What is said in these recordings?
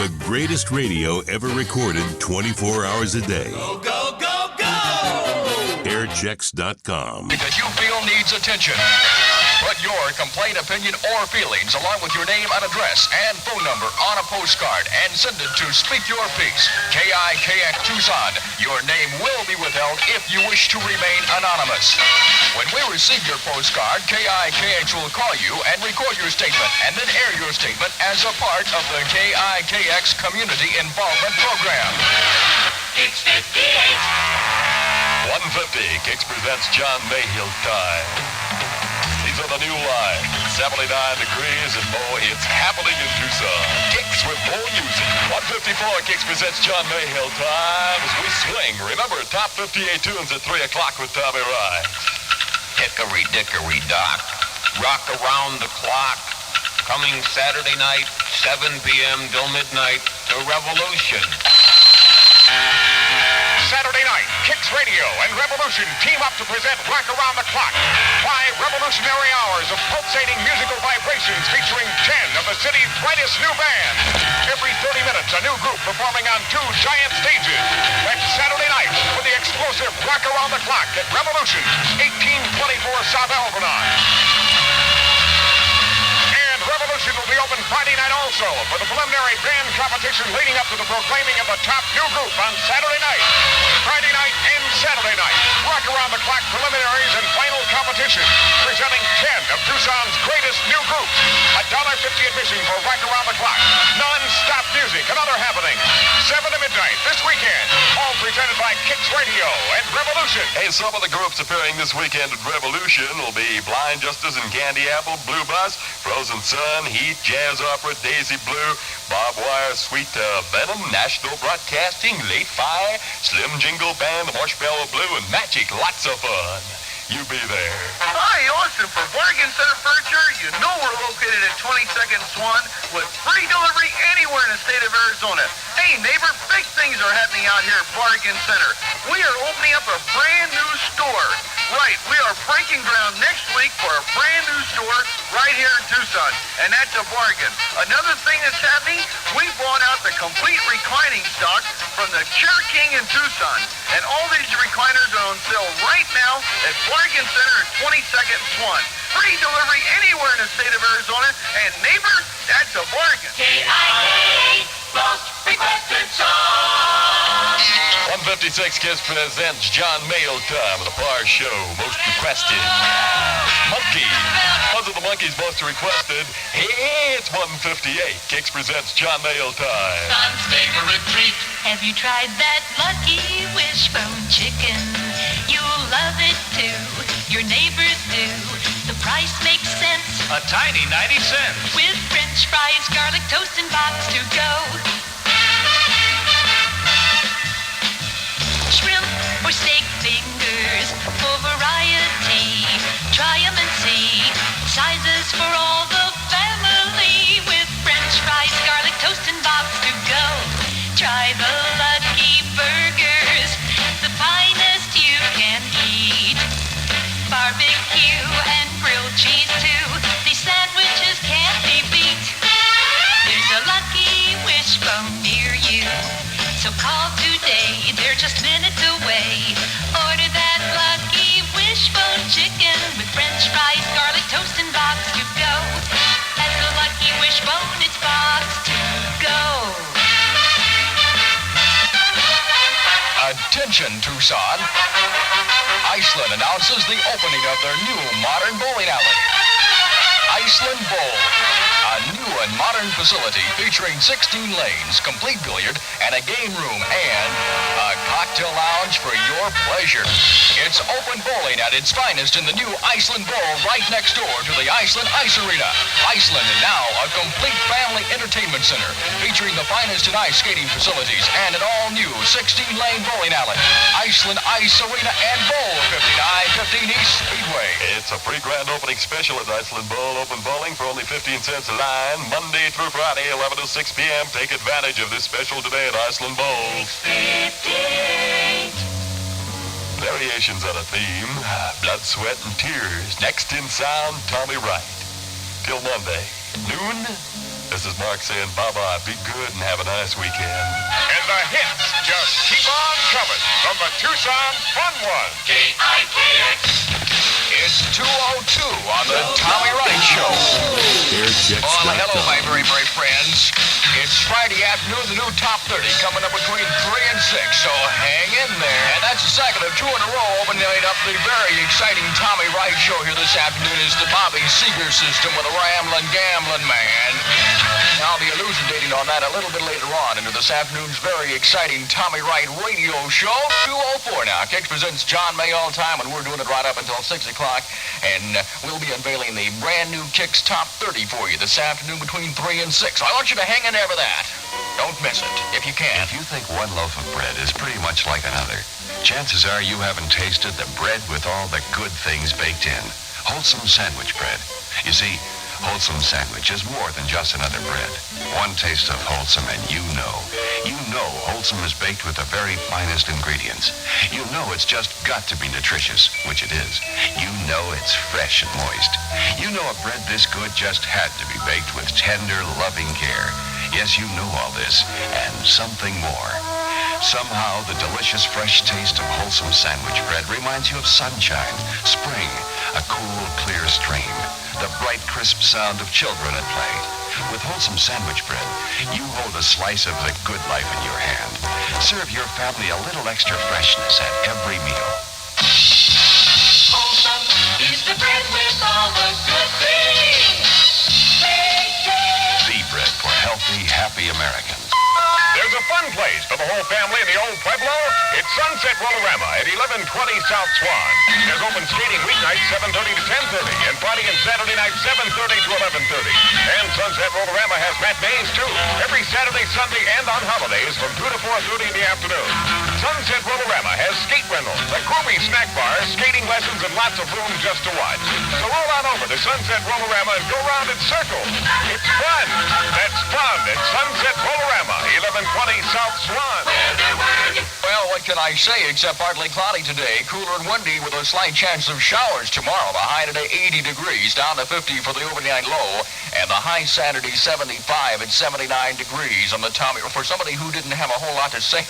The greatest radio ever recorded 24 hours a day. Go, go, go, go! Airchecks.com. That you feel needs attention. Put your complaint, opinion, or feelings along with your name and address and phone number on a postcard and send it to Speak Your Peace, KIKX Tucson. Your name will be withheld if you wish to remain anonymous. When we receive your postcard, KIKX will call you and record your statement and then air your statement as a part of the KIKX Community Involvement Program. It's 58! 150, KIKX presents John Mayhill Time. These are the new lines. 79 degrees and more. It's happening in Tucson. KIKX with more music. 154, KIKX presents John Mayhill Time as we swing. Remember, top 58 tunes at 3 o'clock with Tommy Wright. Hickory dickory dock, rock around the clock. Coming Saturday night, 7 p.m. till midnight, to Revolution. Saturday night, KIKX Radio and Revolution team up to present Rock Around the Clock. 5 revolutionary hours of pulsating musical vibrations featuring 10 of the city's brightest new bands. Every 30 minutes, a new group performing on 2 giant stages. That's Saturday night with the explosive Rock Around the Clock at Revolution, 1824 South Algernon. Revolution will be open Friday night also for the preliminary band competition leading up to the proclaiming of the top new group on Saturday night. Friday night and Saturday night. Rock Around the Clock preliminaries and final competition. Presenting 10 of Tucson's greatest new groups. $1.50 admission for Rock Around the Clock. Non-stop music and other happenings. 7 to midnight this weekend. All presented by KIKX Radio and Revolution. Hey, some of the groups appearing this weekend at Revolution will be Blind Justice and Candy Apple, Blue Bus, Frozen Sun, Heat, Jazz Opera, Daisy Blue, Bob Wire, Sweet Venom, National Broadcasting, Late Fire, Slim Jingle Band, Marshmallow Blue, and Magic. Lots of fun. You be there. Hi, Austin for Bargain Center Furniture. You know we're located at 22nd Swan with free delivery anywhere in the state of Arizona. Hey, neighbor, big things are happening out here at Bargain Center. We are opening up a brand new store. Right, we are breaking ground next week for a brand new store right here in Tucson, and that's a bargain. Another thing that's happening, we bought out the complete reclining stock from the Chair King in Tucson, and all these recliners are on sale right now at Bargain Center at 22nd Swan. Free delivery anywhere in the state of Arizona, and neighbor, that's a bargain. KIKX, most requested song! 156 KISS presents John Mayhill Time, the Par Show, most requested. Monkey. Those are the monkeys most requested. Hey, it's 158. KIKX presents John Mayhill Time. Son's favorite treat. Have you tried that Lucky Wishbone chicken? You'll love it too. Your neighbors do. The price makes sense. A tiny 90 cents. With French fries, garlic toast, and box to go. Shrimp or steak fingers for variety. Try 'em and see. Sizes for all the family. With French fries, garlic toast, and box to go. Try the Lucky Burgers, the finest you can eat. Barbecue and grilled cheese too. These sandwiches can't be beat. There's a Lucky Wishbone near you, so call today. They're just minutes away. Order that Lucky Wishbone chicken with French fries, garlic toast, and box to go. At the Lucky Wishbone, it's box to go. Attention, Tucson. Iceland announces the opening of their new modern bowling alley. Iceland Bowl, a new and modern facility featuring 16 lanes, complete billiard, and a game room, and a cocktail lounge for your pleasure. It's open bowling at its finest in the new Iceland Bowl right next door to the Iceland Ice Arena. Iceland, now a complete family entertainment center featuring the finest in ice skating facilities and an all-new 16-lane bowling alley. Iceland Ice Arena and Bowl, 5915 East Speedway. It's a pre-grand opening special at Iceland Bowl. Open bowling for only 15 cents a line, Monday through Friday, 11 to 6 p.m. Take advantage of this special today at Iceland Bowl. 58! Variations on a theme, blood, sweat, and tears. Next in sound, Tommy Wright. Till Monday, noon, This is Mark saying bye-bye. Be good and have a nice weekend. And the hits just keep on coming from the Tucson Fun One. KIKX. It's 2:02 on the Tommy Wright Show. Airchecks.com. Hello, my very, very friends. It's Friday afternoon, the new Top 30 coming up between 3 and 6, so hang in there. And that's the second of 2 in a row opening up the very exciting Tommy Wright Show here this afternoon is the Bobby Seeger system with a ramblin' gambling man. I'll be elucidating on that a little bit later on into this afternoon's very exciting Tommy Wright radio show. 2:04 now. KIKX presents John May All Time, and we're doing it right up until 6 o'clock. And we'll be unveiling the brand new KIKX Top 30 for you this afternoon between 3 and 6. So I want you to hang in there for that. Don't miss it, if you can. If you think one loaf of bread is pretty much like another, chances are you haven't tasted the bread with all the good things baked in. Wholesome sandwich bread. You see, Wholesome sandwich is more than just another bread. One taste of Wholesome and you know Wholesome is baked with the very finest ingredients. You know it's just got to be nutritious, which it is. You know it's fresh and moist. You know a bread this good just had to be baked with tender, loving care. Yes, you know all this, and something more. Somehow, the delicious, fresh taste of Wholesome sandwich bread reminds you of sunshine, spring, a cool, clear stream, the bright, crisp sound of children at play. With Wholesome sandwich bread, you hold a slice of the good life in your hand. Serve your family a little extra freshness at every meal. Wholesome is the bread with all the good things. The bread for healthy, happy Americans. There's a fun place for the whole family in the old Pueblo. It's Sunset Rollerama at 1120 South Swan. There's open skating weeknights 7:30 to 10:30 and Friday and Saturday night 7:30 to 11:30. And Sunset Rollerama has matinees too. Every Saturday, Sunday, and on holidays from 2 to 4:30 in the afternoon. Sunset Rollerama has skate rentals, a groovy snack bar, skating lessons, and lots of room just to watch. So roll on over to Sunset Rollerama and go round in circles. It's fun. That's fun at Sunset Rollerama, 1120 South Swan. Well, what can I say except partly cloudy today, cooler and windy with a slight chance of showers tomorrow. The high today 80 degrees, down to 50 for the overnight low, and the high Saturday 75 and 79 degrees on the Tommy. For somebody who didn't have a whole lot to say,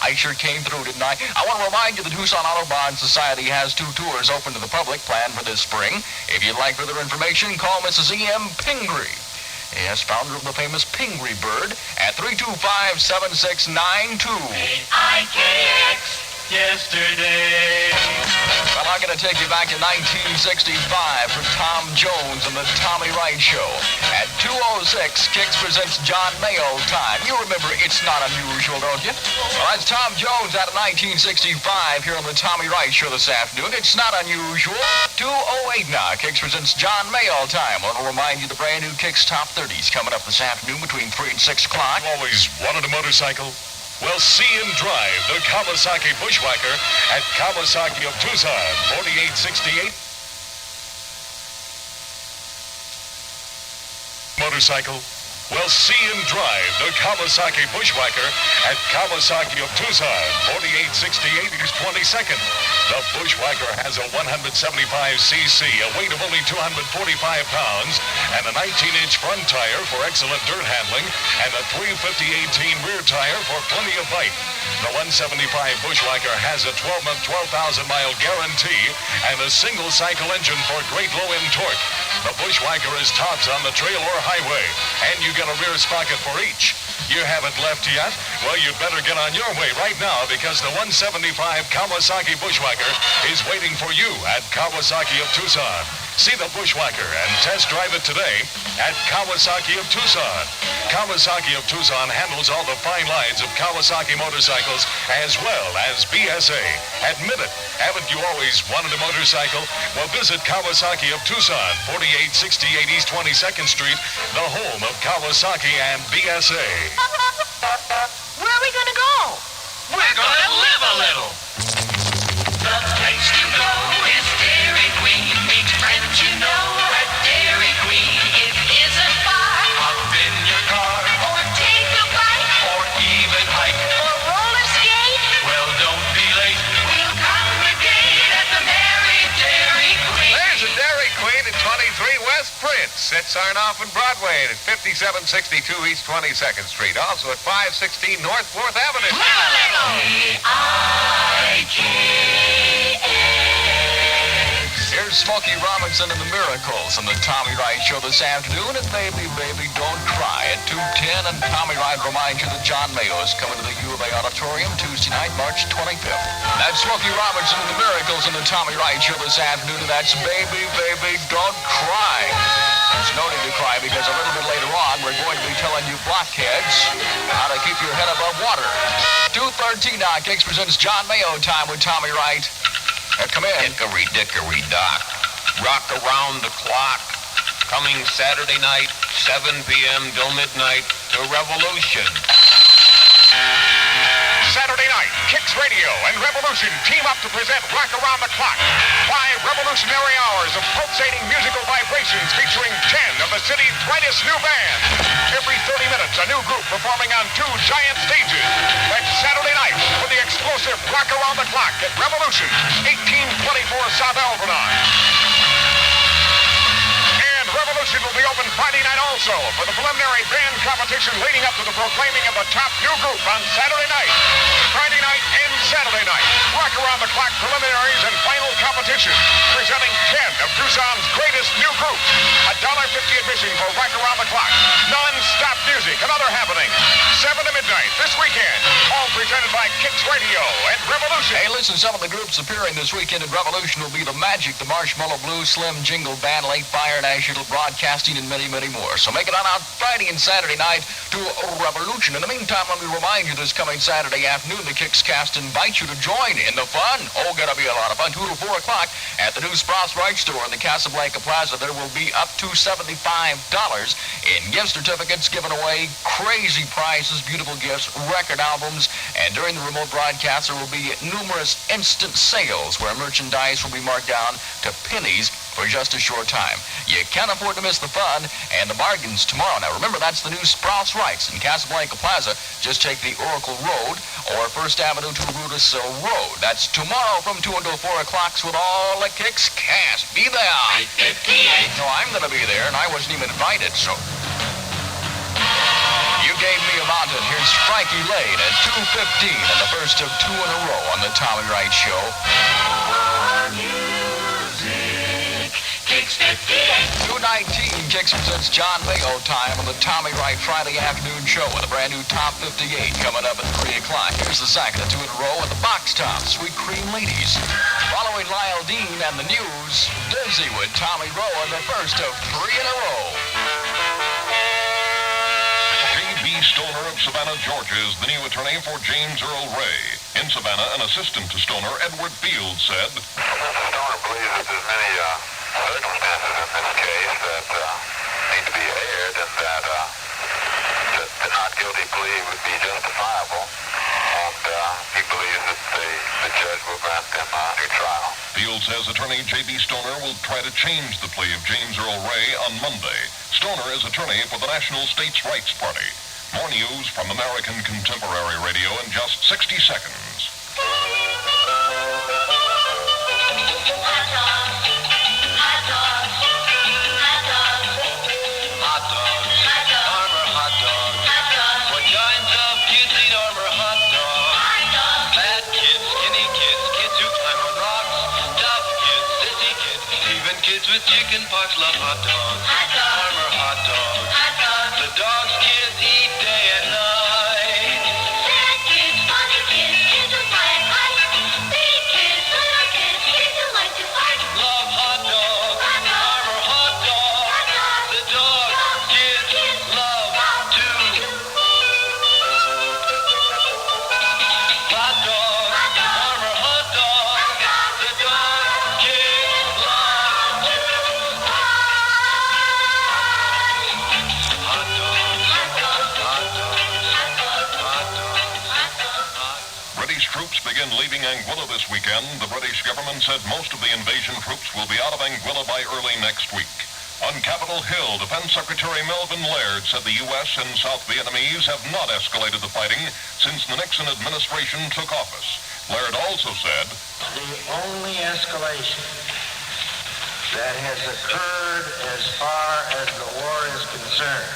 I sure came through, didn't I? I want to remind you the Tucson Autobahn Society has 2 tours open to the public planned for this spring. If you'd like further information, call Mrs. E.M. Pingree. Yes, founder of the famous Pingree Bird at 325-7692. KIKX. Yesterday. Well, I'm going to take you back to 1965 for Tom Jones and the Tommy Wright Show. At 2:06, KIKX presents John Mayo Time. You remember It's Not Unusual, don't you? Well, that's Tom Jones out of 1965 here on the Tommy Wright Show this afternoon. It's not unusual. 2:08 now. KIKX presents John Mayo Time. I want to remind you the brand new KIKX Top 30s coming up this afternoon between 3 and 6 o'clock. Always wanted a motorcycle? Well, see and drive the Kawasaki Bushwhacker at Kawasaki of Tucson, 4868. Motorcycle? Well, see and drive the Kawasaki Bushwhacker at Kawasaki of Tucson, 4868 East 22nd. The Bushwhacker has a 175cc, a weight of only 245 pounds, and a 19-inch front tire for excellent dirt handling, and a 350/18 rear tire for plenty of bite. The 175 Bushwhacker has a 12-month, 12,000-mile guarantee and a single-cycle engine for great low-end torque. The Bushwhacker is tops on the trail or highway, and you get a rear sprocket for each. You haven't left yet? Well, you'd better get on your way right now because the 175 Kawasaki Bushwhacker is waiting for you at Kawasaki of Tucson. See the Bushwhacker and test drive it today at Kawasaki of Tucson. Kawasaki of Tucson handles all the fine lines of Kawasaki motorcycles as well as BSA. Admit it, haven't you always wanted a motorcycle? Well, visit Kawasaki of Tucson, 4868 East 22nd Street, the home of Kawasaki and BSA. Where are we going to go? We're gonna live a little. The place to go is Dairy Queen. Meet friends you know at Dairy Queen. It isn't far. Hop in your car. Or take a bite. Or even hike. Or roller skate. Well, don't be late. We'll congregate at the Merry Dairy Queen. There's a Dairy Queen at 23 West Prince. Sits aren't off on Broadway at 5762 East 22nd Street. Also at 516 North 4th Avenue. Here's Smokey Robinson and the Miracles on the Tommy Wright Show this afternoon. And Baby, Baby, Don't Cry at 2:10. And Tommy Wright reminds you that John Mayo is coming to the U of A Auditorium Tuesday night, March 25th. That's Smokey Robinson and the Miracles on the Tommy Wright Show this afternoon. And that's Baby, Baby, Don't Cry. There's no need to cry because a little bit later on, we're going to be telling you blockheads how to keep your head above water. 2:13 now. KIKX presents John Mayo Time with Tommy Wright. Come in. Hickory dickory dock. Rock around the clock. Coming Saturday night, 7 p.m. till midnight to Revolution. Saturday night, KIKX Radio and Revolution team up to present Rock Around the Clock. 5 revolutionary hours of pulsating musical vibrations featuring 10 of the city's brightest new bands. Every 30 minutes, a new group performing on 2 giant stages. That's Saturday night for the explosive Rock Around the Clock at Revolution, 1824 South Algernon. Revolution will be open Friday night also for the preliminary band competition leading up to the proclaiming of the top new group on Saturday night. Friday night and Saturday night. Rock Around the Clock preliminaries and final competition. Presenting 10 of Tucson's greatest new groups. $1.50 admission for Rock Around the Clock. Non-stop music and other happenings. 7 to midnight this weekend. All presented by KIKX Radio and Revolution. Hey, listen, some of the groups appearing this weekend at Revolution will be The Magic, The Marshmallow Blues, Slim Jingle Band, Late Fire, National Broadcasting, and many, many more. So make it on out Friday and Saturday night to Revolution. In the meantime, let me remind you this coming Saturday afternoon, the KIKX cast invites you to join in the fun. Oh, gonna be a lot of fun. 2 to 4 o'clock at the new Sprouse Wright store in the Casablanca Plaza. There will be up to $75 in gift certificates given away, crazy prizes, beautiful gifts, record albums, and during the remote broadcast, there will be numerous instant sales where merchandise will be marked down to pennies for just a short time. You can't afford to miss the fun and the bargains tomorrow. Now remember, that's the new Sprouse Wrights in Casablanca Plaza. Just take the Oracle Road or 1st Avenue to Rudisill Road. That's tomorrow from 2 until 4 o'clock with all the KIKX cast. Be there. No, I'm going to be there, and I wasn't even invited, so... You gave me a mountain. Here's Frankie Lane at 2:15 and the first of 2 in a row on the Tommy Wright Show. KIKX 58. 2:19, KIKX presents John Mayo Time on the Tommy Wright Friday afternoon show with a brand new Top 58 coming up at 3 o'clock. Here's the second of 2 in a row with the Box Top, Sweet Cream Ladies. Following Lyle Dean and the news, Dizzy with Tommy Rowe in the first of 3 in a row. J.B. Stoner of Savannah, Georgia is the new attorney for James Earl Ray. In Savannah, an assistant to Stoner, Edward Field, said, Stoner believes that there's many circumstances in this case that need to be aired and that the not guilty plea would be justifiable. And he believes that the judge will grant them a new trial. Field says attorney J.B. Stoner will try to change the plea of James Earl Ray on Monday. Stoner is attorney for the National States' Rights Party. More news from American Contemporary Radio in just 60 seconds. With chicken pox love hot dogs. Farmer hot dogs. The dogs kids eat day and night. Fat kids, funny kids, kids who fly at height. Big kids, little kids, kids who like to fight. Love hot dogs. Farmer hot dogs. The dogs kids love too. Hot dogs. Farmer hot dogs. The dogs kids love too. British troops begin leaving Anguilla this weekend. The British government said most of the invasion troops will be out of Anguilla by early next week. On Capitol Hill, Defense Secretary Melvin Laird said the U.S. and South Vietnamese have not escalated the fighting since the Nixon administration took office. Laird also said, the only escalation that has occurred as far as the war is concerned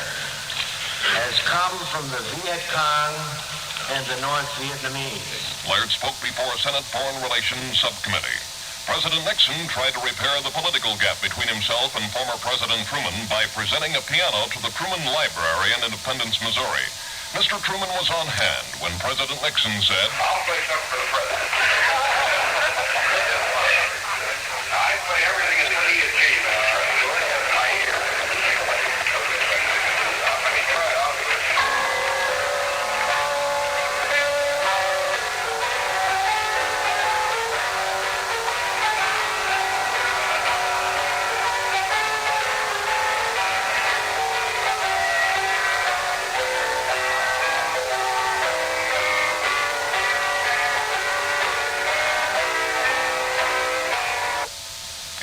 has come from the Viet Cong and the North Vietnamese. Laird spoke before a Senate Foreign Relations Subcommittee. President Nixon tried to repair the political gap between himself and former President Truman by presenting a piano to the Truman Library in Independence, Missouri. Mr. Truman was on hand when President Nixon said, I'll play something for the president. I play everything in the key of G, my ear. Let me try it out.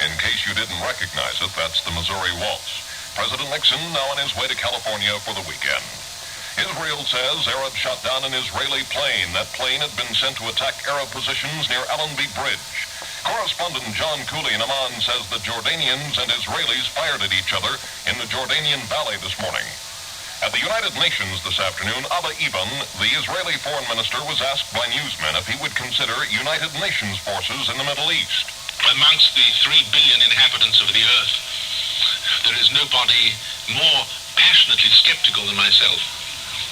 in case you didn't recognize it, that's the Missouri Waltz. President Nixon now on his way to California for the weekend. Israel says Arabs shot down an Israeli plane. That plane had been sent to attack Arab positions near Allenby Bridge. Correspondent John Cooley in Amman says the Jordanians and Israelis fired at each other in the Jordanian Valley this morning. At the United Nations this afternoon, Abba Eban, the Israeli foreign minister, was asked by newsmen if he would consider United Nations forces in the Middle East. Amongst the 3 billion inhabitants of the earth, there is nobody more passionately skeptical than myself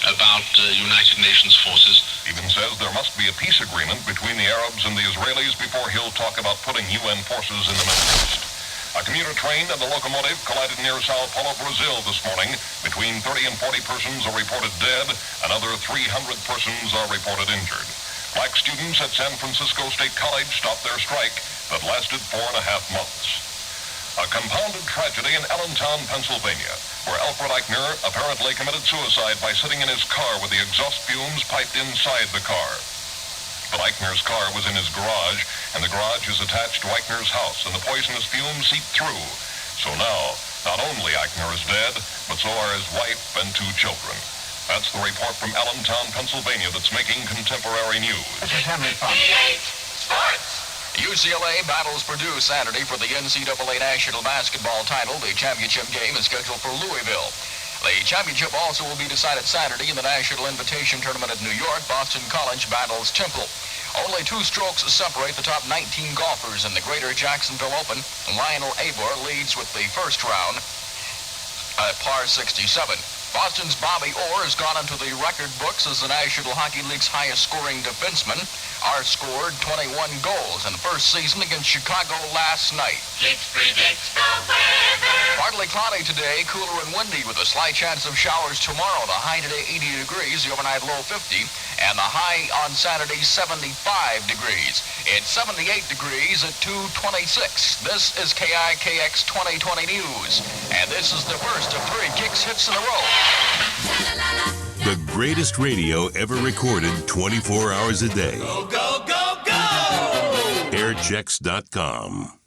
about United Nations forces. Eban says there must be a peace agreement between the Arabs and the Israelis before he'll talk about putting UN forces in the Middle East. A commuter train and a locomotive collided near Sao Paulo, Brazil this morning. Between 30 and 40 persons are reported dead. Another 300 persons are reported injured. Black students at San Francisco State College stopped their strike that lasted 4.5 months. A compounded tragedy in Allentown, Pennsylvania, where Alfred Eichner apparently committed suicide by sitting in his car with the exhaust fumes piped inside the car. But Eichner's car was in his garage, and the garage is attached to Eichner's house, and the poisonous fumes seeped through. So now, not only Eichner is dead, but so are his wife and 2 children. That's the report from Allentown, Pennsylvania that's making contemporary news. This is Henry Funk. Sports. UCLA battles Purdue Saturday for the NCAA National Basketball title. The championship game is scheduled for Louisville. The championship also will be decided Saturday in the National Invitation Tournament at New York. Boston College battles Temple. Only 2 strokes separate the top 19 golfers in the Greater Jacksonville Open. Lionel Abor leads with the first round at par 67. Boston's Bobby Orr has gone into the record books as the National Hockey League's highest-scoring defenseman. Orr scored 21 goals in the first season against Chicago last night. It predicts the weather. Partly cloudy today, cooler and windy with a slight chance of showers tomorrow. The high today 80 degrees, the overnight low 50, and the high on Saturday 75 degrees. It's 78 degrees at 2:26. This is KIKX 2020 News, and this is the first of 3 Kicks hits in a row. The greatest radio ever recorded 24 hours a day. Go, go, go, go! Airchecks.com.